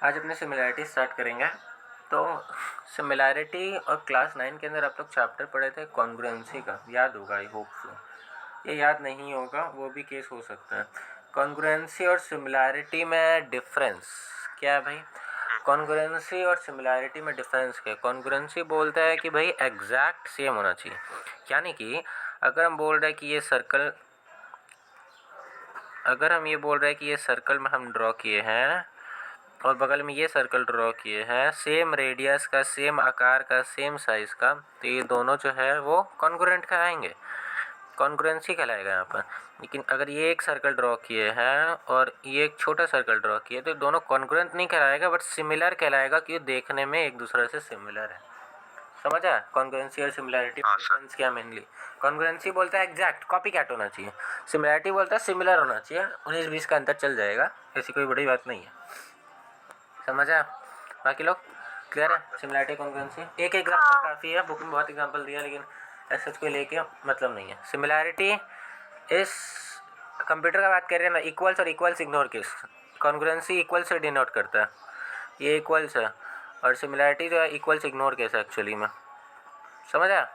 आज अपने similarity start करेंगे। तो सिमिलैरिटी और क्लास 9 के अंदर आप लोग चैप्टर पढ़े थे कॉन्ग्रुएंसी का, याद होगा आई होप सो। ये याद नहीं होगा वो भी केस हो सकता है। कॉन्ग्रुएंसी और सिमिलैरिटी में डिफरेंस क्या है भाई? कॉन्ग्रुएंसी और सिमिलैरिटी में डिफरेंस क्या है? कॉन्ग्रुएंसी बोलता है कि भाई एग्जैक्ट सेम होना चाहिए, यानी कि अगर हम बोल रहे हैं कि ये सर्कल, अगर हम ये बोल रहे हैं कि ये सर्कल में हम ड्रॉ किए हैं और बगल में ये सर्कल ड्रॉ किए हैं, सेम रेडियस का, सेम आकार का, सेम साइज़ का, तो ये दोनों जो है वो कॉन्ग्रुएंट कहलाएंगे, कॉन्ग्रुएंसी कहलाएगा यहाँ पर। लेकिन अगर ये एक सर्कल ड्रॉ किए हैं और ये एक छोटा सर्कल ड्रॉ किए तो दोनों कॉन्ग्रुएंट नहीं कहलाएगा, बट सिमिलर कहलाएगा कि देखने में एक दूसरे से सिमिलर है। समझ आया कॉन्ग्रुएंसी और सिमिलैरिटी डिफरेंस क्या? मेनली कॉन्ग्रुएंसी बोलता है एग्जैक्ट कॉपी कैट होना चाहिए, सिमिलैरिटी बोलता है सिमिलर होना चाहिए, 19-20 का अंतर चल जाएगा, ऐसी कोई बड़ी बात नहीं है। समझ आया? बाकी लोग क्लियर है? सिमिलैरिटी कॉन्ग्रुएंसी एक एग्जांपल काफ़ी है, बुक में बहुत एग्जांपल दिया लेकिन ऐसे कोई लेके मतलब नहीं है। सिमिलैरिटी इस कंप्यूटर का बात कर रहे हैं ना, इक्वल्स और इक्वल्स इग्नोर किस, कॉन्ग्रुएंसी इक्वल से डिनोट करता है, ये इक्वल्स है, और सिमिलैरिटी जो है इक्वल्स इग्नोर कैसे एक्चुअली में। समझ आया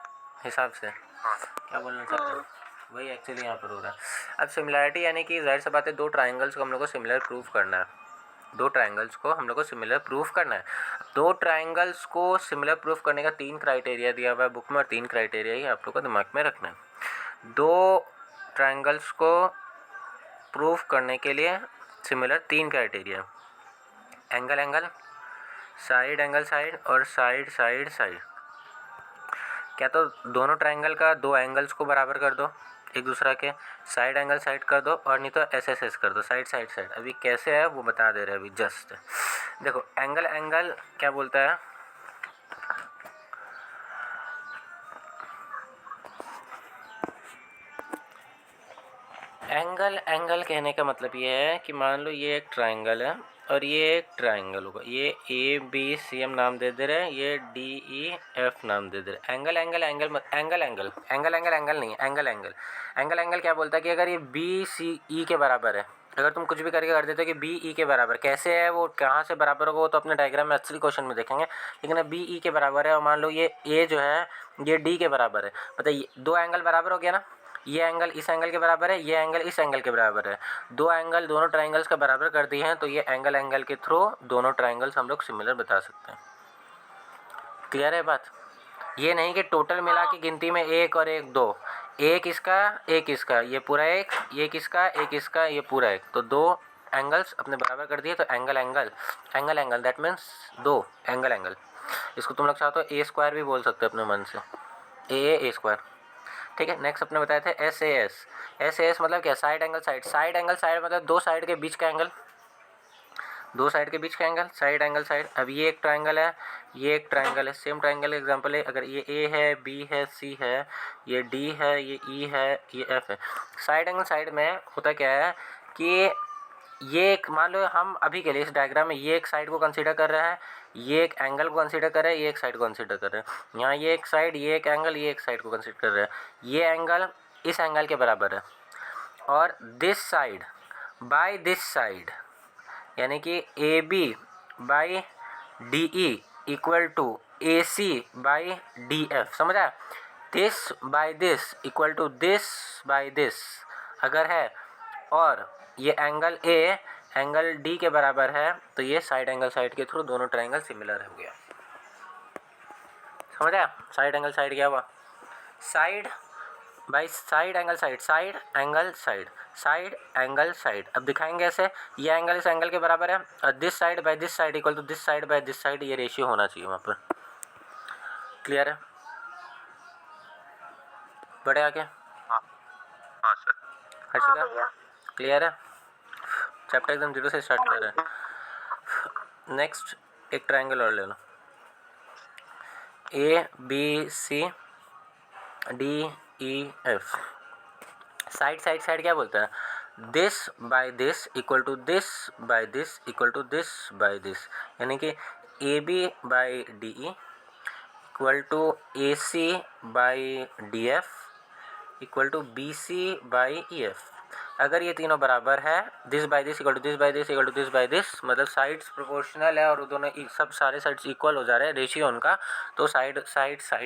हिसाब से क्या बोलना चाह रहे हैं? वही एक्चुअली यहाँ पर हो रहा है। अब सिमिलैरिटी यानी कि जाहिर सी बात है, दो ट्राइंगल्स को हम लोग को सिमिलर प्रूफ करना है, दो ट्राइंगल्स को हम लोग को सिमिलर प्रूफ करना है। दो ट्राइंगल्स को सिमिलर प्रूफ करने का 3 क्राइटेरिया दिया हुआ है बुक में, और 3 क्राइटेरिया ही आप लोग को दिमाग में रखना है। दो ट्राइंगल्स को प्रूफ करने के लिए similar 3 criteria, angle angle, side angle side, और साइड साइड साइड। क्या तो दोनों ट्राइंगल का दो एंगल्स को बराबर कर दो एक दूसरा के, साइड एंगल साइड कर दो, और नहीं तो एस एस एस कर दो, साइड साइड साइड। अभी कैसे है वो बता दे रहे हैं अभी जस्ट। देखो एंगल एंगल क्या बोलता है, एंगल एंगल कहने का मतलब ये है कि मान लो ये एक ट्राइंगल है और ये एक ट्राइंगल होगा, ये ए बी सी हम नाम दे दे रहे हैं, ये डी ई एफ नाम दे दे रहे हैं। एंगल एंगल एंगल मत, angle angle angle angle angle नहीं, एंगल एंगल एंगल एंगल क्या बोलता है कि अगर ये बी सी ई के बराबर है, अगर तुम कुछ भी करके कर देते हो कि बी ई के बराबर, कैसे है वो, कहाँ से बराबर होगा वो तो अपने डायग्राम में एक्चुअली क्वेश्चन में देखेंगे, लेकिन अब बी ई के बराबर है और मान लो ये ए जो है ये डी के बराबर है, बताइए दो एंगल बराबर हो गया ना, ये एंगल इस एंगल के बराबर है, ये एंगल इस एंगल के बराबर है, दो एंगल दोनों ट्राइंगल्स का बराबर कर दिए हैं, तो ये एंगल एंगल के थ्रू दोनों ट्राइंगल्स हम लोग सिमिलर बता सकते हैं। क्लियर है बात? ये नहीं कि टोटल मिला के गिनती में एक और एक दो, एक इसका ये पूरा एक, ये किसका एक इसका ये पूरा एक, तो दो एंगल्स अपने बराबर कर दिए, तो angle angle angle angle that means दो एंगल एंगल। इसको तुम लोग चाहो तो ए स्क्वायर भी बोल सकते हो अपने मन से, ए स्क्वायर। ठीक है, नेक्स्ट अपने बताए थे एस ए एस मतलब क्या, side angle side, side angle side मतलब दो साइड के बीच का एंगल, दो साइड के बीच का एंगल, साइड एंगल साइड। अब ये एक ट्राइंगल है, ये एक ट्राइंगल है, सेम ट्राइंगल एग्जांपल है, अगर ये ए है, बी है, सी है, ये डी है, ये ई है, ये एफ है। साइड एंगल साइड में होता क्या है कि ये एक, मान लो हम अभी के लिए इस डायग्राम में ये एक साइड को कंसीडर कर रहे हैं, ये एक एंगल को कंसीडर कर रहे हैं, ये एक साइड को कंसीडर कर रहे हैं, यहाँ ये एक साइड, ये एक एंगल, ये एक साइड को कंसीडर कर रहे हैं, ये एंगल इस एंगल के बराबर है, और this side by this side, यानी कि A B by D E equal to A C by D F. समझा? This by this equal to this by this अगर है, और ये एंगल ए एंगल डी के बराबर है, तो ये साइड एंगल साइड के थ्रू दोनों ट्राइंगल सिमिलर हो गया। समझ आया? साइड एंगल साइड क्या हुआ, side by side angle side, side angle side, side angle side. अब दिखाएंगे ऐसे, ये एंगल इस एंगल के बराबर है, और this side by this side equal to this side by this side, ये रेशियो होना चाहिए वहाँ पर। क्लियर है? बढ़े आगे? हाँ सर। हर्षिता क्लियर है? चैप्टर एकदम जीरो से स्टार्ट कर रहे हैं। नेक्स्ट एक ट्राइंगल और ले लो, A B C D E F. Side side side क्या बोलता है, this by this equal to this by this equal to this by this, यानी कि A B by D E equal to A C by D F equal to B C by E F. अगर ये तीनों बराबर है, this by this equal to this by this equal to this by this, मतलब sides proportional है और दोनों सब सारे साइड्स इक्वल हो जा रहे हैं, रेशियो उनका, तो साइड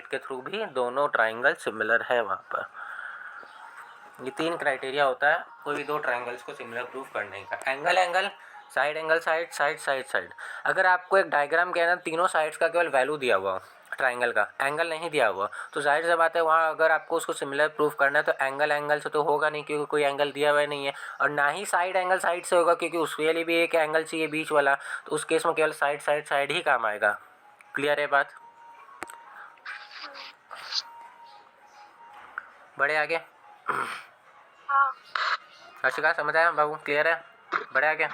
के थ्रू भी दोनों ट्राइंगल सिमिलर है वहाँ पर। ये 3 क्राइटेरिया होता है कोई भी दो ट्राइंगल्स को सिमिलर प्रूव करने का। Angle angle, side angle side, side side side. अगर आपको एक डायग्राम के अंदर तीनों साइड्स का केवल वैल्यू दिया हुआ ट्राइंगल का, एंगल नहीं दिया हुआ, तो जाहिर सी बात है वहाँ अगर आपको उसको सिमिलर प्रूफ करना है तो एंगल एंगल से तो होगा नहीं, क्योंकि कोई एंगल दिया हुआ नहीं है, और ना ही साइड एंगल साइड से होगा, क्योंकि उसके लिए भी एक एंगल चाहिए बीच वाला, तो उस केस में केवल साइड साइड साइड ही काम आएगा। क्लियर है बात? बढ़े आगे? हर्षिका समझ आया बाबू? क्लियर है? बढ़े आगे?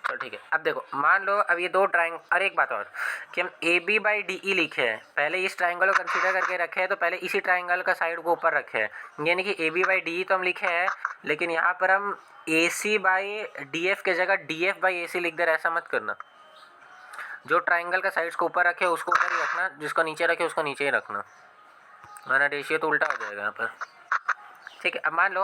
तो ठीक है। अब देखो, मान लो अब ये दो ट्राइंगल, और एक बात और कि हम A B by D E लिखे हैं, पहले इस ट्राइंगल को कंसीडर करके रखे हैं, तो पहले इसी ट्राइंगल का साइड को ऊपर रखे हैं, यानी कि A B by D E तो हम लिखे हैं, लेकिन यहाँ पर हम A C by D F के जगह D F by A C लिख दे रहे, ऐसा मत करना। जो ट्राइंगल का साइड्स को ऊपर रखे उसको ऊपर ही रखना, जिसको नीचे रखे उसको नीचे ही रखना, वरना रेशियो तो उल्टा हो जाएगा यहाँ पर। ठीक है। अब मान लो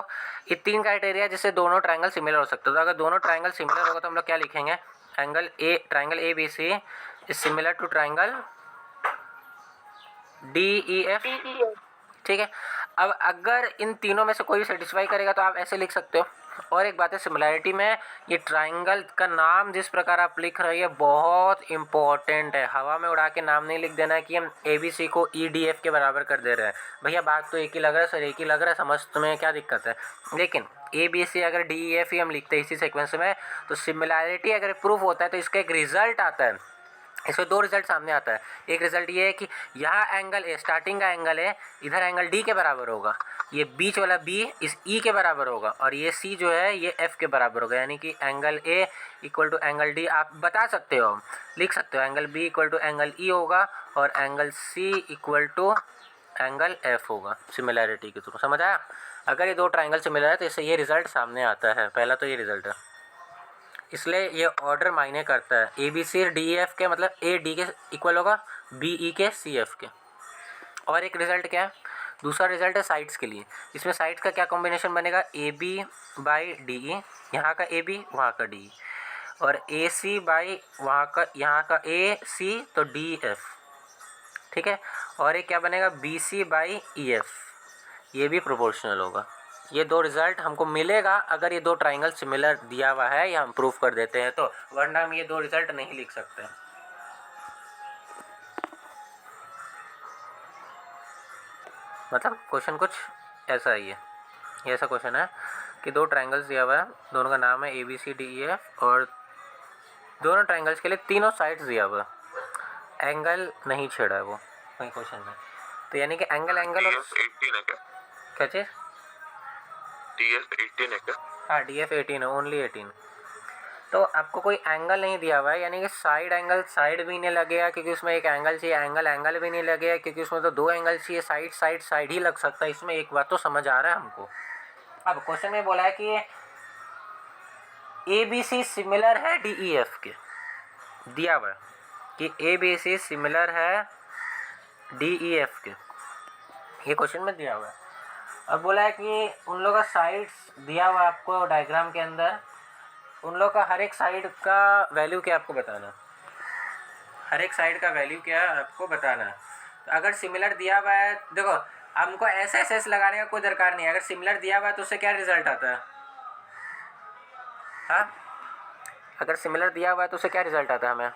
ये 3 क्राइटेरिया जिससे दोनों ट्राइंगल सिमिलर हो सकते हैं, तो अगर दोनों ट्राइंगल सिमिलर होगा तो हम लोग क्या लिखेंगे? Triangle A B C is similar to triangle D E F. ठीक है। अब अगर इन तीनों में से कोई भी सेटिस्फाई करेगा तो आप ऐसे लिख सकते हो। और एक बात है, सिमिलैरिटी में ये ट्राइंगल का नाम जिस प्रकार आप लिख रहे हैं बहुत इंपॉर्टेंट है। हवा में उड़ा के नाम नहीं लिख देना है कि हम ए बी सी को ई डी एफ के बराबर कर दे रहे हैं। भैया बात तो एक ही लग रहा है सर, एक ही लग रहा है, समझ तुम्हें क्या दिक्कत है? लेकिन ए बी सी अगर डी ई एफ ही हम लिखते हैं इसी सीक्वेंस में, तो सिमिलैरिटी अगर प्रूफ होता है तो इसका एक रिजल्ट आता है। इसमें 2 रिजल्ट सामने आता है। एक रिजल्ट ये है कि यहाँ एंगल ए, स्टार्टिंग का एंगल है, इधर एंगल डी के बराबर होगा, ये बीच वाला बी इस ई के बराबर होगा, और ये सी जो है ये एफ के बराबर होगा, यानी कि angle A equal to angle D आप बता सकते हो, लिख सकते हो, angle B equal to angle E होगा और angle C equal to angle F होगा, सिमिलैरिटी के थ्रू। समझ आया? अगर ये दो ट्राइंगल सिमिलर है तो इससे ये रिजल्ट सामने आता है। पहला तो ये रिजल्ट है, इसलिए ये ऑर्डर मायने करता है। A B C D E F के मतलब ए डी के इक्वल होगा बी ई के सी एफ के। और एक रिजल्ट क्या है? दूसरा रिजल्ट है साइड्स के लिए। इसमें साइड्स का क्या कॉम्बिनेशन बनेगा? A B by D E, यहाँ का ए बी वहाँ का डी ई, और ए सी बाई वहाँ का यहाँ का ए सी तो डी एफ। ठीक है। और एक क्या बनेगा? B C by E F, ये भी प्रोपोर्शनल होगा। ये दो रिजल्ट हमको मिलेगा अगर ये दो ट्राइंगल सिमिलर दिया हुआ है या हम प्रूफ कर देते हैं तो, वरना हम ये दो रिजल्ट नहीं लिख सकते। मतलब क्वेश्चन कुछ ऐसा ही है। ये ऐसा क्वेश्चन है कि दो ट्राइंगल्स दिया हुआ है, दोनों का नाम है A B C D E F, और दोनों ट्राइंगल्स के लिए तीनों साइड्स दिया हुआ है, एंगल नहीं छेड़ा है वो वही क्वेश्चन में। तो यानी कि एंगल एंगल और 18 है क्या चीज़? DF 18 है क्या? हाँ डी एफ 18 है, ओनली 18। तो आपको कोई एंगल नहीं दिया हुआ है, यानी कि साइड एंगल साइड भी नहीं लगेगा क्योंकि उसमें एक एंगल चाहिए, एंगल एंगल भी नहीं लगेगा क्योंकि उसमें तो 2 एंगल चाहिए, साइड साइड साइड ही लग सकता है इसमें। एक बात तो समझ आ रहा है हमको। अब क्वेश्चन में बोला है कि ए बी सी सिमिलर है डी ई एफ के, दिया हुआ है कि ए बी सी सिमिलर है डी ई एफ के, ये क्वेश्चन में दिया हुआ है। अब बोला है कि उन लोगों का साइड्स दिया हुआ है आपको डायग्राम के अंदर, उन लोग का हर एक साइड का वैल्यू क्या आपको बताना है, हर एक साइड का वैल्यू क्या आपको बताना है। तो अगर सिमिलर दिया हुआ है, देखो हमको ऐसे ऐसे लगाने का कोई दरकार नहीं है, अगर सिमिलर दिया हुआ है तो उससे क्या रिजल्ट आता है? हाँ, अगर सिमिलर दिया हुआ है तो उससे क्या रिजल्ट आता है हमें?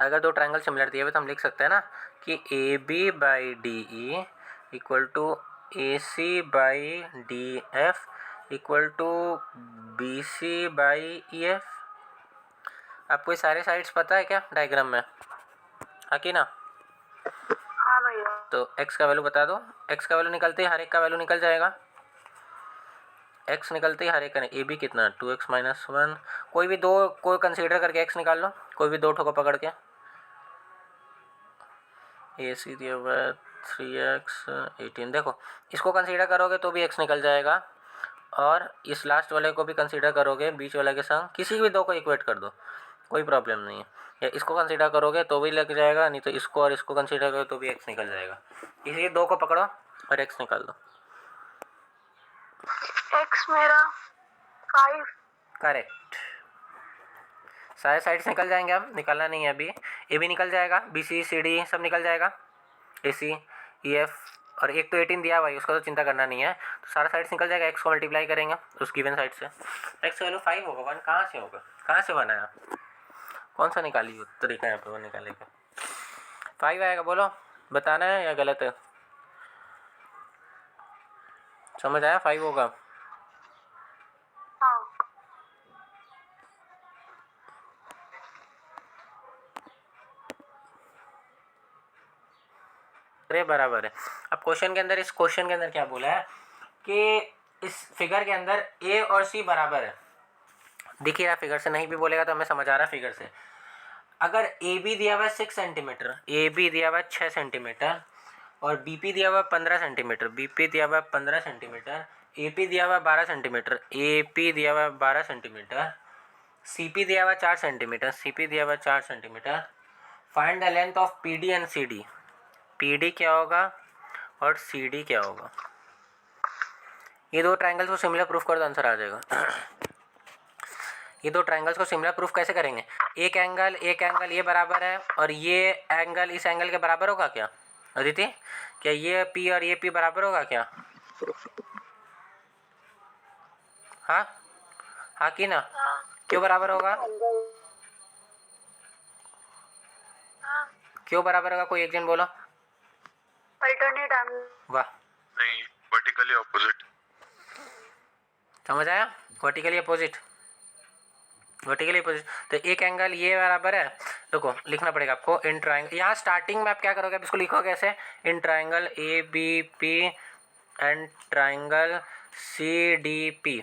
अगर दो ट्रायंगल सिमिलर दिए हुए तो हम लिख सकते हैं ना कि A B by D E equal to A C by D F equal to B C by E F. आपको ये सारे साइड्स पता है क्या डायग्राम में? हाँ कि ना? हाँ भैया। तो x का वैल्यू बता दो, x का वैल्यू निकलते ही हर एक का वैल्यू निकल जाएगा, x निकलते ही हर एक का, ए बी कितना 2x माइनस 1, कोई भी दो को कंसीडर करके x निकाल लो, कोई भी दो ठो को पकड़ के, ए सी दिया हुआ है 3x 18, देखो इसको कंसीडर करोगे तो भी x निकल जाएगा, और इस लास्ट वाले को भी कंसीडर करोगे बीच वाले के संग, किसी भी दो को इक्वेट कर दो कोई प्रॉब्लम नहीं है, या इसको कंसीडर करोगे तो भी लग जाएगा, नहीं तो इसको और इसको कंसीडर करोगे तो भी x निकल जाएगा। इसी दो को पकड़ो और x निकाल दो। एक्स मेरा 5। करेक्ट। सारे साइड से निकल जाएंगे, अब निकलना नहीं है अभी। ए भी निकल जाएगा, बी सी सी डी सब निकल जाएगा, ए सी ई एफ, और एक तो 18 दिया हुआ है, उसका तो चिंता करना नहीं है। तो सारा साइड से निकल जाएगा, एक्स को मल्टीप्लाई करेंगे उस गिवन साइड से। एक्स वैल्यू 5 होगा, 1 कहाँ से होगा, कहाँ से बनाया, कौन सा निकाली तरीका यहाँ पे वो निकाले का। 5 आएगा, बोलो बताना है या गलत है, समझ आया 5 होगा। हाँ। अरे बराबर है। अब क्वेश्चन के अंदर, इस क्वेश्चन के अंदर क्या बोला है कि इस फिगर के अंदर ए और सी बराबर है। देखिए यार, फिगर से नहीं भी बोलेगा तो हमें समझ आ रहा है फिगर से। अगर ए बी दिया हुआ है 6 सेंटीमीटर, ए बी दिया हुआ है 6 सेंटीमीटर, और बी पी दिया हुआ है 15 सेंटीमीटर, बी पी दिया हुआ है 15 सेंटीमीटर, ए पी दिया हुआ है 12 सेंटीमीटर, ए पी दिया हुआ है 12 सेंटीमीटर, सी पी दिया हुआ है 4 सेंटीमीटर, सी पी दिया हुआ है 4 centimetre. Find the length of P D and C D. P D क्या होगा और सी डी क्या होगा। ये दो ट्रायंगल्स को सिमिलर प्रूफ कर दो, आंसर आ जाएगा। ये दो ट्रायंगल्स को सिमिलर प्रूफ कैसे करेंगे, एक एंगल ये बराबर है और ये एंगल इस एंगल के बराबर होगा क्या अदिति, क्या ये पी और ये पी बराबर होगा क्या, हाँ हाँ कि ना, क्यों बराबर होगा, क्यों बराबर होगा, कोई एक जन बोलो। Alternate angle. वाह, नहीं, वर्टिकली ऑपोजिट। समझ आया, वर्टिकली अपोजिट, वर्टिकली अपोजिट। तो एक एंगल ये बराबर है, देखो लिखना पड़ेगा आपको, इन ट्रायंगल, यहाँ स्टार्टिंग में आप क्या करोगे, अब इसको लिखो कैसे, in triangle A B P and triangle C D P.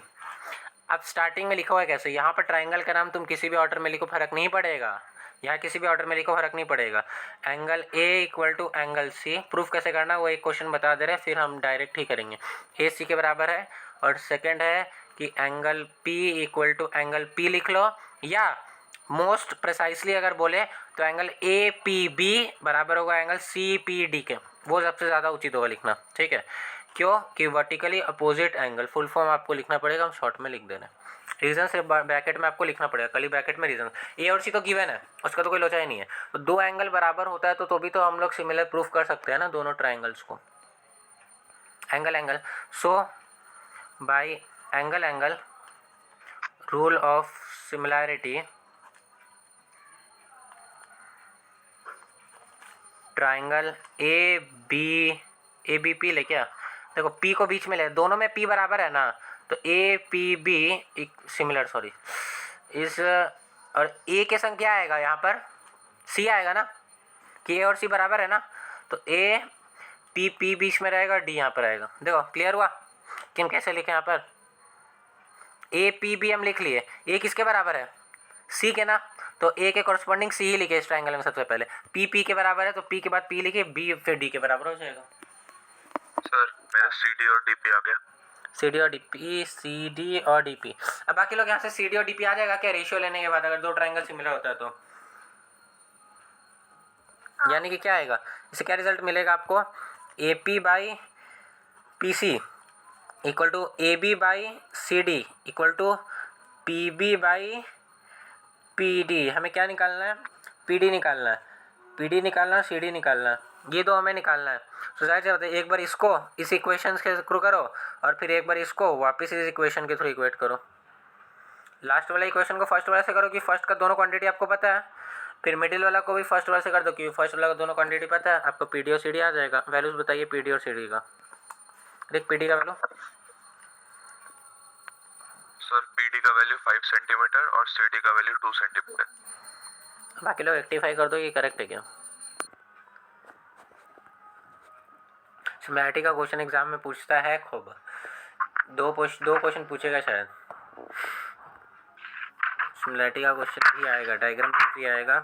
अब स्टार्टिंग में लिखा हुआ है कैसे, यहाँ पर ट्रायंगल का नाम तुम किसी भी ऑर्डर में लिखो, फर्क नहीं पड़ेगा, यहाँ किसी भी ऑर्डर में लिखो फर्क नहीं पड़ेगा। Angle A equal to angle C, proof कैसे करना वो एक क्वेश्चन बता दे रहे हैं, फिर हम डायरेक्ट ही करेंगे। ए सी के बराबर है, और सेकंड है कि angle P equal to angle P लिख लो, या मोस्ट प्रिसाइसली अगर बोले तो एंगल ए पी बी बराबर होगा एंगल सी पी डी के, वो सबसे ज़्यादा उचित होगा लिखना, ठीक है। क्यों कि vertically opposite angle, full form आपको लिखना पड़ेगा, हम शॉर्ट में लिख दे रहे हैं। रीजन से ब्रैकेट में आपको लिखना पड़ेगा, कली ब्रैकेट में रीजन। ए और सी तो गिवन है, उसका तो कोई लोचा ही नहीं है। तो दो एंगल बराबर होता है तो भी तो हम लोग सिमिलर प्रूफ कर सकते हैं ना दोनों ट्राइंगल्स को, angle. So by angle rule of similarity, triangle A B P ले, क्या देखो पी को बीच में ले, दोनों में पी बराबर है ना, तो A P B similar, sorry इस, और ए के संग क्या आएगा यहाँ पर, सी आएगा ना, कि ए और सी बराबर है ना, तो ए पी पी बीच में रहेगा, डी यहाँ पर आएगा। देखो क्लियर हुआ कि हम कैसे लिखें, यहाँ पर ए पी बी हम लिख लिए, ए किसके बराबर है, सी के ना, तो ए के कॉरस्पॉन्डिंग सी ही लिखे इस ट्रायंगल में सबसे पहले, पी पी के बराबर है तो पी के बाद पी लिखे, बी फिर डी के बराबर हो जाएगा। सर मेरा सी डी और डी पी आ गया। सी डी और डी पी, सी डी और डी पी। अब बाकी लोग यहाँ से सी डी और डी पी आ जाएगा क्या रेशियो लेने के बाद, अगर दो ट्रायंगल सिमिलर होता है तो, यानी कि क्या आएगा, इससे क्या रिजल्ट मिलेगा आपको, A P by P C equal to A B by C D equal to P B by P D. हमें क्या निकालना है, पी डी निकालना है, पी डी निकालना है, सी डी निकालना है, ये दो हमें निकालना है। तो जाहिर सी बात है, एक बार इसको इस इक्वेशन के थ्रू करो और फिर एक बार इसको वापस इस इक्वेशन के थ्रू इक्वेट करो। लास्ट वाला इक्वेशन को फर्स्ट वाले से करो कि फर्स्ट का दोनों क्वांटिटी आपको पता है, फिर मिडिल वाला को भी फर्स्ट वाले से कर दो क्योंकि फर्स्ट वाला का दोनों क्वांटिटी पता है, आपको पी डी और सी डी आ जाएगा। वैल्यूज बताइए पी डी और सी डी का, देख पी डी का वैल्यू, सर पी डी का वैल्यू 5 सेंटीमीटर और सी डी का वैल्यू 2 सेंटीमीटर। बाकी लोग रेक्टिफाई कर दो ये करेक्ट है क्या। सिमिलैरिटी का क्वेश्चन एग्जाम में पूछता है खूब, दो क्वेश्चन पूछेगा शायद। सिमिलैरिटी का क्वेश्चन भी आएगा, डायग्राम भी आएगा,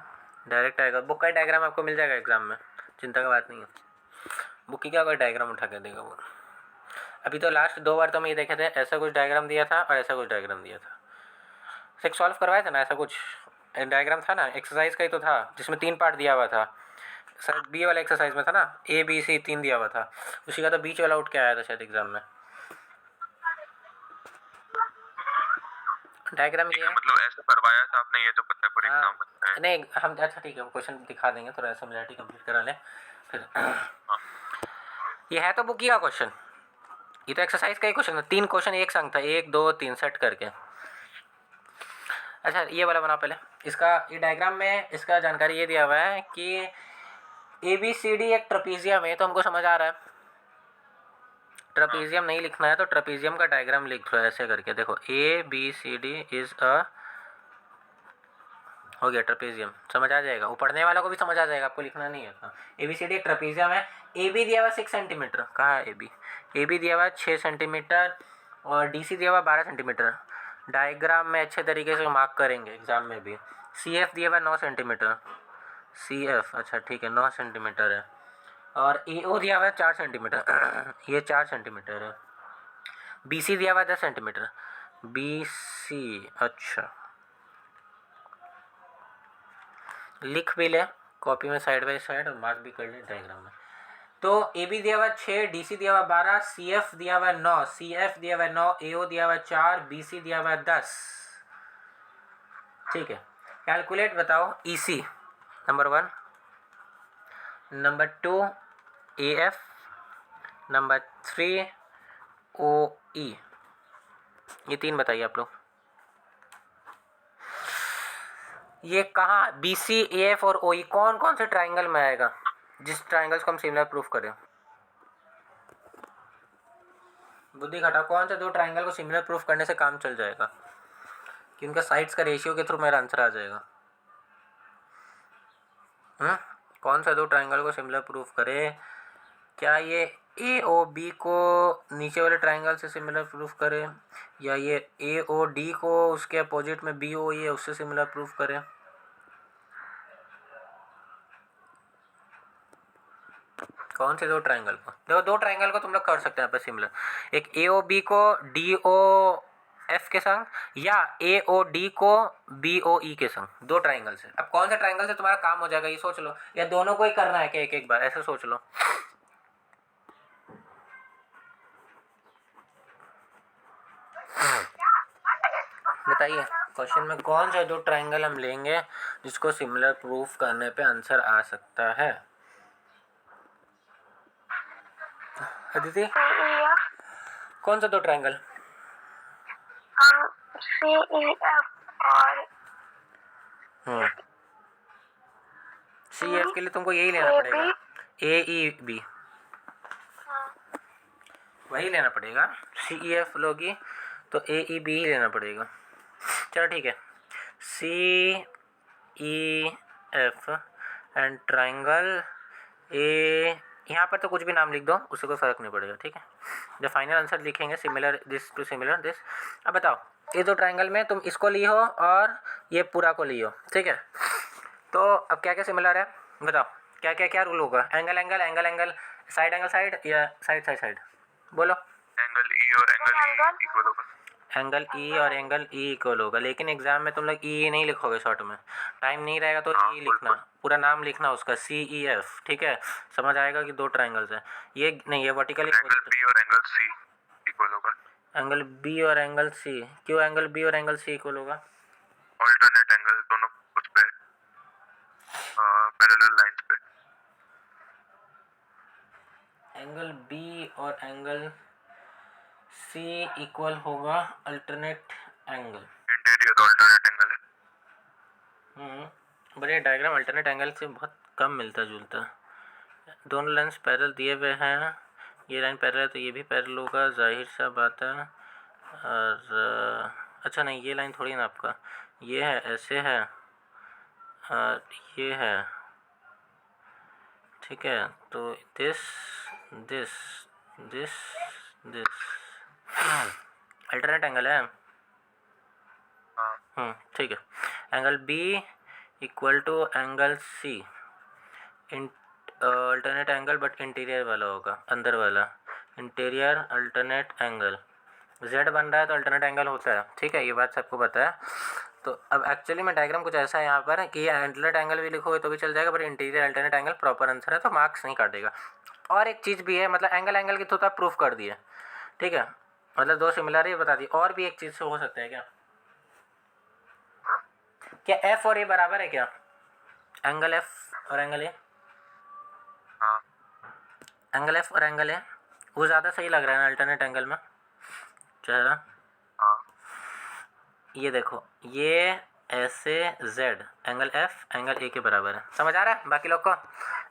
डायरेक्ट आएगा, बुक का डायग्राम आपको मिल जाएगा एग्जाम में, चिंता की बात नहीं है। बुक की क्या कोई डायग्राम उठा के देगा वो। अभी तो लास्ट 2 बार तो हम ये देखे थे, ऐसा कुछ डायग्राम दिया था और ऐसा कुछ डायग्राम दिया था, एक सॉल्व करवाया था ना, ऐसा कुछ डायग्राम था ना, एक्सरसाइज का ही तो था जिसमें 3 पार्ट दिया हुआ था, सर बी वाला एक्सरसाइज में था ना, ए बी सी 3 दिया हुआ था, उसी का तो बीच वाला उठ के आया था शायद एग्जाम में। डायग्राम ये है। मतलब ऐसे करवाया था आपने, ये तो पता है, पर हाँ एग्जाम में है। नहीं हम अच्छा ठीक है क्वेश्चन दिखा देंगे, थोड़ा सिमिलरिटी कंप्लीट करा लें फिर। हाँ ये है तो बुक का क्वेश्चन, ये तो एक्सरसाइज का ही क्वेश्चन है, 3 क्वेश्चन एक संग था, 1 2 3 सेट करके। अच्छा ये वाला बनाओ पहले, इसका ये डायग्राम में इसका जानकारी ये दिया हुआ है कि ABCD एक ट्रपीजियम है, तो हमको समझ आ रहा है। ट्रपीजियम नहीं लिखना है तो ट्रपीजियम का डायग्राम लिख लो ऐसे करके, देखो ABCD इज अ, हो गया ट्रपीजियम, समझ आ जाएगा, वो पढ़ने वालों को भी समझ आ जाएगा, आपको लिखना नहीं है। ABCD एक ट्रपीजियम है। AB दिया हुआ 6 सेंटीमीटर, कहाँ है AB दिया हुआ 6 सेंटीमीटर और DC दिया हुआ 12 सेंटीमीटर। डायग्राम में अच्छे तरीके से मार्क करेंगे एग्जाम में भी। CF दिया हुआ 9 सेंटीमीटर, CF अच्छा ठीक है 9 सेंटीमीटर है। और AO दिया हुआ है 4 सेंटीमीटर ये 4 सेंटीमीटर है। BC दिया हुआ 10 सेंटीमीटर, BC अच्छा लिख भी ले कॉपी में साइड बाय साइड और मार्क भी कर ले डायग्राम में। तो AB दिया हुआ 6, DC दिया हुआ 12, CF दिया हुआ 9, CF दिया हुआ 9, AO दिया हुआ 4, BC दिया हुआ 10। ठीक है, कैलकुलेट बताओ EC number 1, number 2 AF, number 3 OE। ये 3 बताइए आप लोग। ये कहाँ BC AF और OE कौन कौन से ट्राइंगल में आएगा, जिस ट्राइंगल्स को हम सिमिलर प्रूफ करें? बुद्धि घटा, कौन से 2 ट्राइंगल को सिमिलर प्रूफ करने से काम चल जाएगा कि उनका साइड्स का रेशियो के थ्रू मेरा आंसर आ जाएगा? कौन सा 2 ट्राइंगल को सिमिलर प्रूफ करे? क्या ये AOB को नीचे वाले ट्राइंगल से सिमिलर प्रूफ करे, या ये AOD को उसके अपोजिट में BOE है उससे सिमिलर प्रूफ करे? कौन से 2 ट्राइंगल को? देखो 2 ट्राइंगल को तुम लोग कर सकते हैं यहाँ पे सिमिलर, एक AOB को DOF के संग, या AOD को BOE के संग, 2 ट्राइंगल से। अब कौन से ट्राइंगल से तुम्हारा काम हो जाएगा ये सोच लो, या दोनों को ही करना है कि एक एक बार, ऐसे सोच लो। बताइए क्वेश्चन में कौन सा 2 ट्राइंगल हम लेंगे जिसको सिमिलर प्रूफ करने पे आंसर आ सकता है? अदिति कौन सा 2 ट्राइंगल? हम CEF और CF के लिए तुमको यही लेना पड़ेगा, AEB वही लेना पड़ेगा। CEF लोगी तो AEB ही लेना पड़ेगा। चलो ठीक है, CEF एंड ट्राइंगल ए, यहाँ पर तो कुछ भी नाम लिख दो, उससे कोई फ़र्क नहीं पड़ेगा। ठीक है, जब फाइनल आंसर लिखेंगे similar this to similar this. अब बताओ ये 2 ट्राइंगल में तुम इसको ली हो और ये पूरा को ली हो, ठीक है, तो अब क्या क्या सिमिलर है बताओ, क्या क्या क्या रूल होगा? Angle angle angle angle, side angle side, या साइड साइड साइड, बोलो। एंगल E और एंगल E इक्वल होगा। एंगल E और एंगल E इक्वल होगा, लेकिन एग्जाम में तुम लोग E नहीं लिखोगे शॉर्ट में, टाइम नहीं रहेगा तो E लिखना, पूरा नाम लिखना उसका CEF। ठीक है, समझ आएगा कि 2 ट्राइंगल्स हैं, ये नहीं ये वर्टिकल एंगल B और एंगल C इक्वल होगा। एंगल B और एंगल C, क्यों एंगल B और एंगल C इक्वल होगा? ऑल्टरनेट एंगल दोनों उस पे पैरेलल लाइंस पे। एंगल B और एंगल C इक्वल होगा alternate angle. Interior alternate angle है। बट ये डायग्राम अल्टरनेट एंगल से बहुत कम मिलता जुलता है। दोनों लाइन्स पैरेलल दिए हुए हैं, ये लाइन पैरेलल है तो ये भी पैरेलल होगा, जाहिर सा बात है। और अच्छा नहीं, ये लाइन थोड़ी ना आपका, ये है ऐसे है और ये है, ठीक है, तो this this this this alternate angle है। ठीक है, angle B equal to angle C, alternate angle but interior वाला होगा, अंदर वाला, इंटीरियर अल्टरनेट एंगल। Z बन रहा है तो अल्टरनेट एंगल होता है, ठीक है, ये बात सबको पता है। तो अब एक्चुअली में डायग्राम कुछ ऐसा है यहाँ पर कि ये अल्टरनेट एंगल भी लिखोगे तो भी चल जाएगा, but interior alternate angle proper answer है तो मार्क्स नहीं काटेगा। और एक चीज़ भी है, मतलब एंगल एंगल के थ्रू आप प्रूफ कर दिए, ठीक है, मतलब 2 सिमिलर ही बता दी, और भी एक चीज़ से हो सकता है क्या? क्या एफ और ए बराबर है क्या? एंगल एफ और एंगल ए, हाँ एंगल एफ और एंगल ए वो ज़्यादा सही लग रहा है ना अल्टरनेट एंगल में चेहरा। हाँ ये देखो ये ऐसे Z angle F angle A के बराबर है, समझ आ रहा है बाकी लोग को?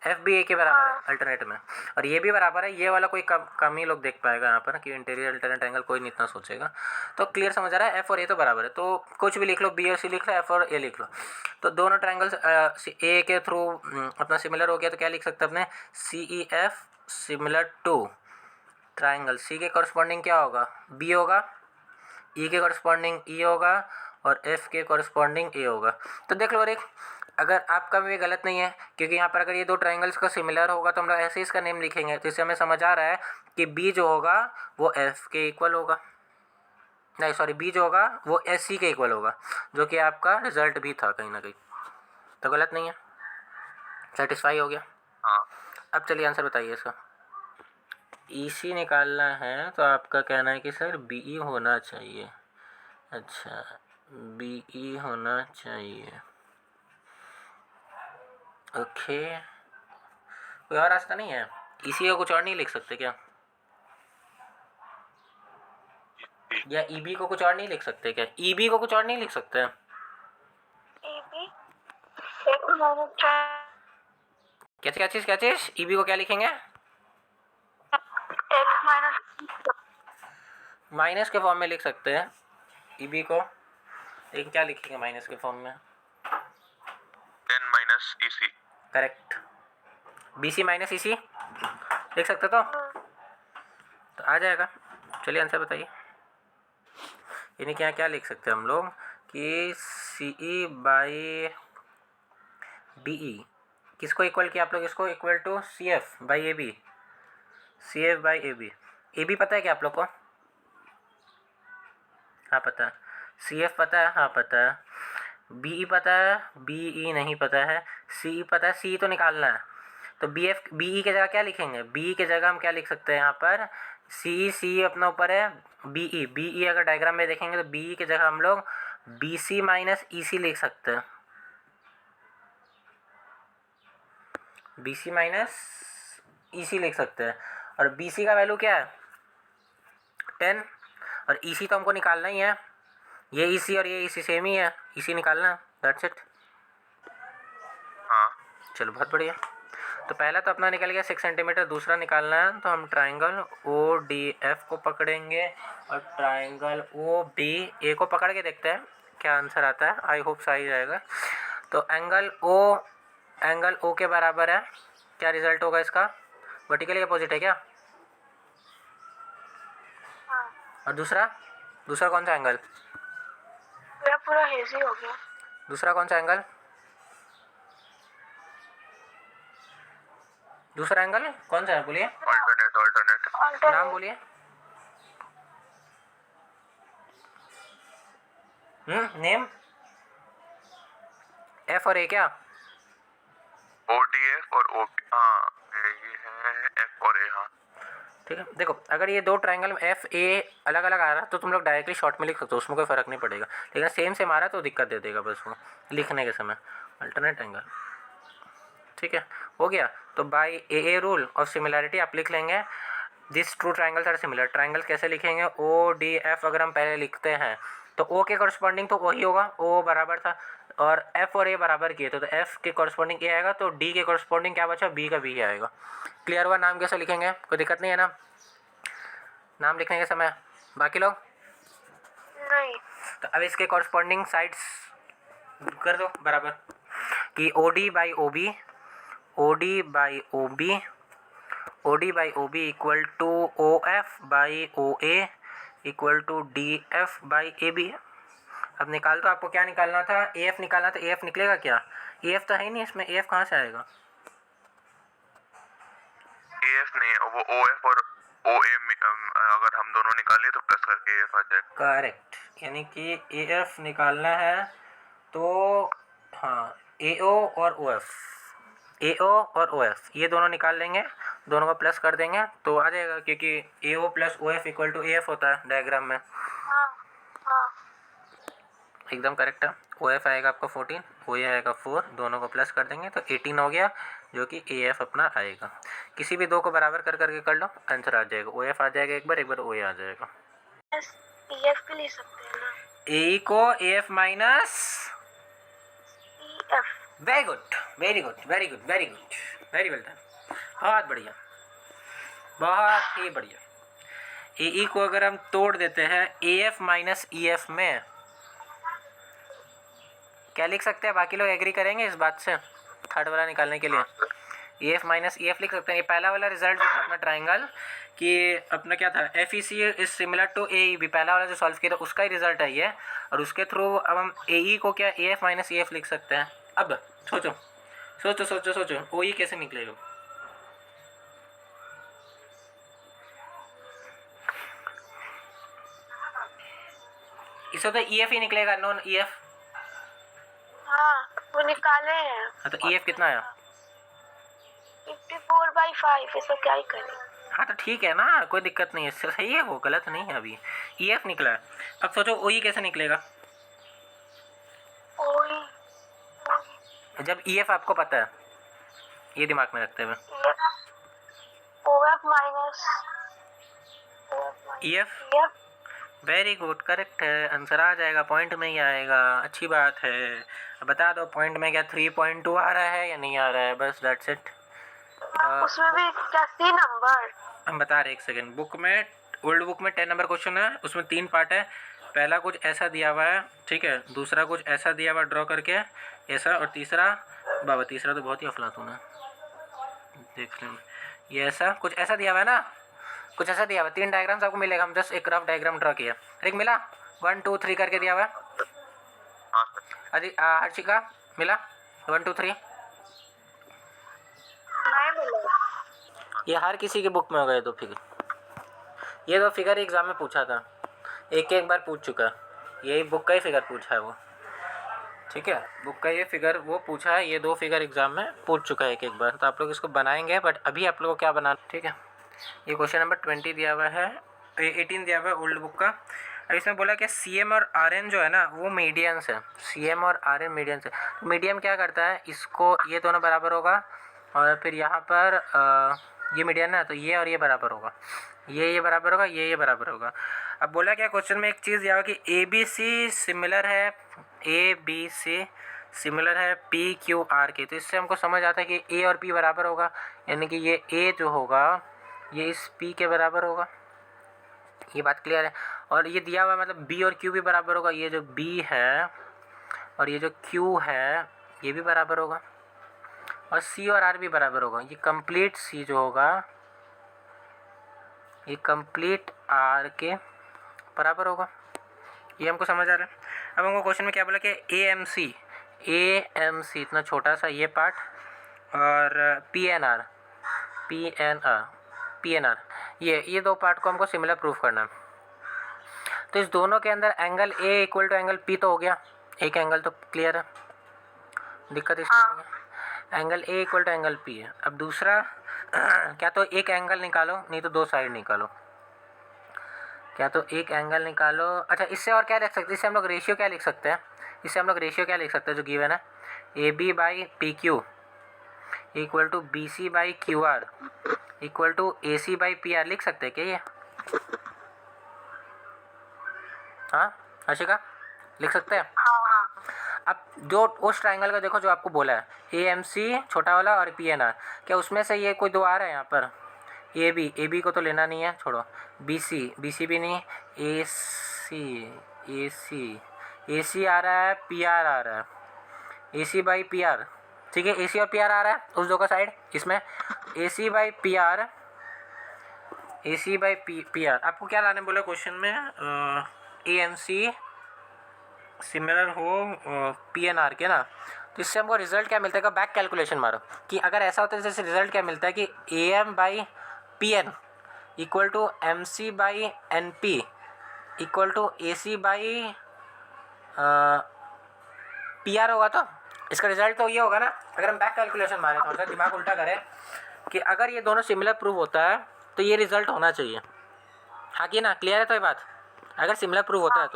एफ भी ए के बराबर है अल्टरनेट में, और ये भी बराबर है। ये वाला कोई कम ही लोग देख पाएगा यहाँ पर कि इंटीरियर अल्टरनेट एंगल कोई नहीं इतना सोचेगा। तो क्लियर समझ आ रहा है? एफ और ए तो बराबर है, तो कुछ भी लिख लो, बी और सी लिख लो, एफ और ए लिख लो। तो दोनों ट्राइंगल्स ए के थ्रू अपना सिमिलर हो गया, तो क्या लिख सकते हैं अपने? C E F similar to triangle C के कॉरस्पॉन्डिंग क्या होगा? बी होगा, ई के कॉरस्पॉन्डिंग ई होगा, और एफ के कॉरस्पॉन्डिंग ए होगा। तो देख लो एक, अगर आपका भी गलत नहीं है, क्योंकि यहाँ पर अगर ये दो ट्राइंगल्स का सिमिलर होगा तो हम लोग ऐसे ही इसका नेम लिखेंगे, तो इससे हमें समझ आ रहा है कि बी जो होगा वो एफ के इक्वल होगा, नहीं सॉरी, बी जो होगा वो एस सी के इक्वल होगा, जो कि आपका रिजल्ट भी था कहीं ना कहीं। तो गलत नहीं है, सेटिस्फाई हो गया। हाँ। अब चलिए आंसर बताइए इसका। ई सी निकालना है तो आपका कहना है कि सर बी ई होना चाहिए। अच्छा, बी ई होना चाहिए, ओके। कोई और रास्ता नहीं है? इसी को कुछ और नहीं लिख सकते क्या? या ई बी को कुछ और नहीं लिख सकते क्या? ई बी को कुछ और नहीं लिख सकते? AB एक माइनस क्या चीज़ ई बी को क्या लिखेंगे? एक्स माइनस माइनस के फॉर्म में लिख सकते हैं ई बी को, लेकिन क्या लिखेंगे माइनस के फॉर्म में? n माइनस ई सी। करेक्ट, बी सी माइनस ई सी लिख सकते तो आ जाएगा। चलिए आंसर बताइए। यानी क्या क्या लिख सकते हैं हम लोग कि सी ई बाई बी ई किसको इक्वल किया आप लोग? इसको equal to C F by A B, C F by A B पता है क्या आप लोग को? हाँ पता है। सी एफ पता है? हाँ पता है। बी ई पता है? बी ई नहीं पता है। सी ई पता है? सी तो निकालना है, तो बी एफ बी ई के जगह क्या लिखेंगे? बी ई के जगह हम क्या लिख सकते हैं यहाँ पर? सी अपना ऊपर है, बी ई अगर डायग्राम में देखेंगे तो बी ई की जगह हम लोग बी सी माइनस ई सी लिख सकते हैं, बी सी माइनस ई सी लिख सकते हैं। और बी सी का वैल्यू क्या है? 10, और ई सी तो हमको निकालना ही है, ये ई सी और ये ई सी सेम ही है, ई सी निकालना है, दैट्स इट। हाँ चलो बहुत बढ़िया। तो पहला तो अपना निकल गया 6 सेंटीमीटर, दूसरा निकालना है तो हम ट्राइंगल ओ डी एफ को पकड़ेंगे और ट्राइंगल ओ बी ए को पकड़ के देखते हैं क्या आंसर आता है। आई होप सही जाएगा। तो एंगल ओ के बराबर है, क्या रिजल्ट होगा इसका? वर्टिकली अपोजिट है क्या? और दूसरा कौन सा एंगल? पूरा हेजी हो गया। दूसरा कौन सा एंगल? दूसरा एंगल कौन सा है बोलिए? अल्टरनेट। नाम बोलिए। नेम? एफ और ए क्या? ओ डी एफ और ओ बी। हाँ ये है एफ और ए। हाँ ठीक है, देखो अगर ये दो ट्राइंगल में एफ ए अलग अलग आ रहा है तो तुम लोग डायरेक्टली शॉर्ट में लिख सकते हो, उसमें कोई फ़र्क नहीं पड़ेगा। लेकिन सेम आ रहा है तो दिक्कत दे देगा बस वो लिखने के समय। अल्टरनेट एंगल, ठीक है, हो गया। तो by a rule of similarity आप लिख लेंगे this two triangles are similar. Triangle कैसे लिखेंगे? ओ डी एफ अगर हम पहले लिखते हैं तो ओ के कॉरस्पॉन्डिंग तो वही होगा, ओ बराबर था, और एफ और ए बराबर किए तो एफ के कॉरस्पॉन्डिंग ए आएगा, तो डी के कॉरस्पॉन्डिंग क्या बचा? बी का बी आएगा। क्लियर हुआ? नाम कैसे लिखेंगे? कोई दिक्कत नहीं है ना नाम लिखने के समय? बाकी लोग नहीं। तो अब इसके कॉरस्पॉन्डिंग साइड्स कर दो बराबर कि O D by O B, O D by O B, O D by O B equal to O F by O A equal to D F by A B. अब निकाल तो आपको क्या निकालना था? ए एफ निकालना था। A F निकलेगा क्या? ए एफ तो है ही नहीं इसमें, ए एफ कहाँ से आएगा? ए एफ नहीं है वो, ओ एफ और ओ ए में अगर हम दोनों निकाले तो प्लस करके ए एफ आ जाएगा। करेक्ट, यानी कि ए एफ निकालना है तो हाँ ए ओ और ओ एफ, ए ओ और ओ एफ ये दोनों निकाल लेंगे, दोनों को प्लस कर देंगे तो आ जाएगा, क्योंकि A O plus O F equal to A F होता है डायग्राम में। हाँ हाँ एकदम करेक्ट है। ओ एफ आएगा आपका 14, ओ ए आएगा 4, दोनों को प्लस कर देंगे तो 18 हो गया, जो कि ए एफ अपना आएगा। किसी भी दो को बराबर कर करके कर लो, आंसर आ जाएगा। ओ एफ आ जाएगा एक बार ओ ए आ जाएगा। ई एफ भी ले सकते हैं ना, ए को A F minus E F. Very good, very good, very good, very good, very well done, बहुत बढ़िया, बहुत ही बढ़िया। ए ई को अगर हम तोड़ देते हैं A F minus E F में, क्या लिख सकते हैं? बाकी लोग एग्री करेंगे इस बात से? थर्ड वाला निकालने के लिए A F minus E F लिख सकते हैं। ये पहला वाला रिजल्ट जो था अपना ट्राइंगल कि अपना क्या था, F E C is similar to A E B, पहला वाला जो सॉल्व किया था उसका ही रिजल्ट है ये। और उसके थ्रू अब हम ए ई को क्या A F minus E F लिख सकते हैं। अब सोचो सोचो सोचो सोचो, ओ ई कैसे निकलेगा? इससे तो ई एफ ही निकलेगा, नॉन ई एफ। हाँ वो निकाले हैं। हाँ तो ई एफ कितना आया? 54/5, इसको क्या ही करें। हाँ तो ठीक है ना, कोई दिक्कत नहीं है, सही है, वो गलत नहीं है। अभी ई एफ निकला है। अब सोचो ओ ई कैसे निकलेगा? ओई जब ई एफ आपको पता है, ये दिमाग में रखते हुए। O F minus E F, very good, correct है, आंसर आ जाएगा, पॉइंट में ही आएगा। अच्छी बात है। अब बता दो पॉइंट में क्या 3.2 आ रहा है या नहीं आ रहा है? बस दैट्स इट। उसमें भी क्या सी नंबर? हम बता रहे, एक सेकेंड। बुक में, ओल्ड बुक में 10 नंबर क्वेश्चन है, उसमें 3 पार्ट है। पहला कुछ ऐसा दिया हुआ है, ठीक है, दूसरा कुछ ऐसा दिया हुआ ड्रॉ करके ऐसा, और तीसरा, बाबा तीसरा तो बहुत ही अफलातून है, देख रहे हैं, ये ऐसा कुछ ऐसा दिया हुआ है ना, कुछ ऐसा दिया हुआ है। 3 डायग्राम्स आपको मिलेगा, हम जस्ट एक रफ डायग्राम ड्रॉ किया। एक मिला 1 2 3 करके दिया हुआ है। हाँ सर। अरे हर्षिका मिला 1 2 3? नहीं मिलेगा। ये हर किसी के बुक में हो गए दो फिगर। ये दो फिगर एग्जाम में पूछा था, एक बार पूछ चुका, यही बुक का ही फिगर पूछा है वो, ठीक है, बुक का ये फिगर वो पूछा है, ये 2 फिगर एग्जाम में पूछ चुका है एक बार। तो आप लोग इसको बनाएंगे, बट अभी आप लोगों को क्या बनाना, ठीक है। ये क्वेश्चन नंबर 20 दिया हुआ है, 18 दिया हुआ है ओल्ड बुक का। अब इसमें बोला कि सी एम और आर एन जो है ना वो मीडियंस है, सी एम और आर एन मीडियंस है। तो मीडियम क्या करता है, इसको ये दोनों बराबर होगा, और फिर यहाँ पर ये मीडियन है तो ये और ये बराबर होगा, ये बराबर होगा, ये बराबर होगा। अब बोला क्या क्वेश्चन में एक चीज़ दिया हुआ कि ए बी सी सिमिलर है, ए बी सी सिमिलर है पी क्यू आर के। तो इससे हमको समझ आता है कि ए और पी बराबर होगा, यानी कि ये ए जो होगा ये इस पी के बराबर होगा। ये बात क्लियर है। और ये दिया हुआ मतलब बी और क्यू भी बराबर होगा, ये जो बी है और ये जो क्यू है ये भी बराबर होगा, और सी और आर भी बराबर होगा। ये कंप्लीट सी जो होगा ये कंप्लीट आर के बराबर होगा। ये हमको समझ आ रहा है। अब हमको क्वेश्चन में क्या बोला कि ए एम सी इतना छोटा सा ये पार्ट, और पी एन आर ये 2 पार्ट को हमको सिमिलर प्रूफ करना है। तो इस दोनों के अंदर angle A equal to angle P तो हो गया, एक एंगल तो क्लियर है, दिक्कत इसमें नहीं है। Angle A equal to angle P है। अब दूसरा क्या तो एक एंगल निकालो, नहीं तो 2 साइड निकालो, क्या तो एक एंगल निकालो। अच्छा इससे और क्या लिख सकते हैं, इससे हम लोग रेशियो क्या लिख सकते हैं, जो गिवन है, A B by P Q equal to B C by Q R equal to A C by P R लिख सकते हैं क्या ये? हाँ हर्षिका लिख सकते हैं। अब जो उस ट्राइंगल का देखो जो आपको बोला है ए एम सी छोटा वाला और पी एन आर, क्या उसमें से ये कोई 2 आ रहा है यहाँ पर? ए बी को तो लेना नहीं है, छोड़ो। बी सी भी नहीं, ए सी आ रहा है, पी आर आ रहा है, ए सी बाई पी आर, ठीक है, ए सी और पी आर आ रहा है उस 2 का साइड, इसमें ए सी बाई पी आर आपको क्या लाने बोला क्वेश्चन में? ए एम सी सिमिलर हो पी एन आर के ना। तो इससे हमको रिजल्ट क्या मिलता है, बैक कैलकुलेशन मारो कि अगर ऐसा होता है जैसे रिजल्ट क्या मिलता है कि A M by P N equal to M C by N P equal to A C by P R होगा। तो इसका रिजल्ट तो ये होगा ना, अगर हम बैक कैलकुलेशन मारें, थोड़ा सा दिमाग उल्टा करें कि अगर ये दोनों सिमिलर प्रूव होता है तो ये रिजल्ट होना चाहिए, हाँ कि ना? क्लियर है तो ये बात, अगर सिमिलर प्रूव होता है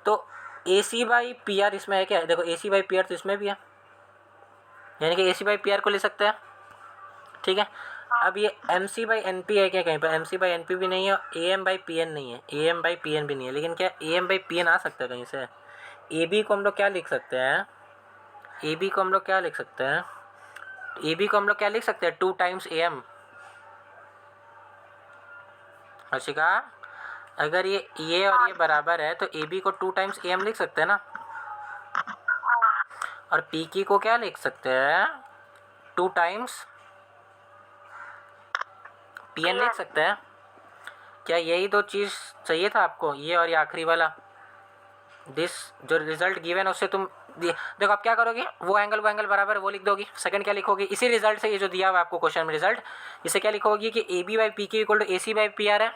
तो A C by P R इसमें है क्या? देखो A C by P R तो इसमें भी है, यानी कि A C by P R को ले सकते हैं, ठीक है। अब ये M C by N P है क्या कहीं पर? M C by N P भी नहीं है, A M by P N नहीं है, A M by P N भी नहीं है, लेकिन क्या A M by P N आ सकता है कहीं से? ए बी को हम लोग क्या लिख सकते हैं? ए बी को हम लोग क्या लिख सकते हैं? ए बी को हम लोग क्या लिख सकते हैं? 2 टाइम्स ए एम। हर्षिका, अगर ये और ये बराबर है तो ए बी को 2 टाइम्स ए एम लिख सकते हैं ना, और पी की को क्या लिख सकते हैं? 2 टाइम्स पी एन लिख सकते हैं। क्या यही दो चीज़ चाहिए था आपको, ये और ये आखिरी वाला? दिस जो रिजल्ट गिवन है उससे तुम देखो आप क्या करोगे, वो एंगल बराबर है वो लिख दोगी। सेकंड क्या लिखोगे? इसी रिजल्ट से, ये जो दिया हुआ आपको क्वेश्चन में रिजल्ट, इसे क्या लिखोगी कि ए बी बाई पी के equal to A C by P R है,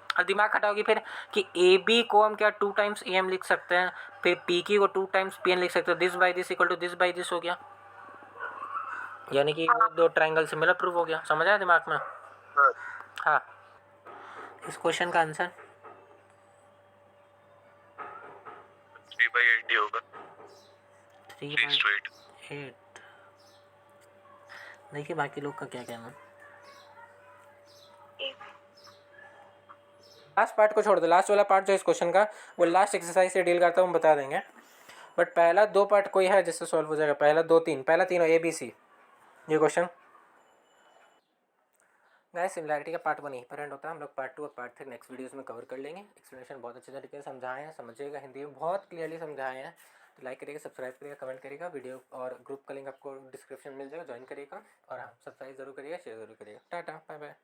और दिमाग खटाओगी फिर कि ए बी को हम क्या 2 टाइम्स ए एम लिख सकते हैं, फिर पी की को 2 टाइम्स पी एन लिख सकते हो। This by this equal to this by this हो गया, यानी कि वो दो ट्राइंगल सिमिलर प्रूव हो गया। समझ आया दिमाग में? हाँ, इस क्वेश्चन का आंसर 3/80 होगा। 3/8। देखिए बाकी लोग का क्या कहना। लास्ट पार्ट को छोड़ दो, लास्ट वाला पार्ट जो इस क्वेश्चन का वो लास्ट एक्सरसाइज से डील करता हूँ, हम बता देंगे। बट पहला 2 पार्ट कोई है जिससे सॉल्व हो जाएगा? पहला 3 ए बी सी, ये क्वेश्चन गाइस सिमिलैरिटी का पार्ट 1 यहीं पर एंड होता है। हम लोग पार्ट 2 और पार्ट 3 नेक्स्ट वीडियोस में कवर कर लेंगे। एक्सप्लेनेशन बहुत अच्छे तरीके से समझाए हैं, समझिएगा, हिंदी में बहुत क्लियरली समझाए हैं। तो लाइक करिएगा, सब्सक्राइब करिएगा, कमेंट करिएगा, वीडियो और ग्रुप का लिंक आपको डिस्क्रिप्शन मिल जाएगा, ज्वाइन करिएगा। और हाँ, सब्सक्राइब जरूर करिएगा, शेयर जरूर करिएगा। Tata, bye bye.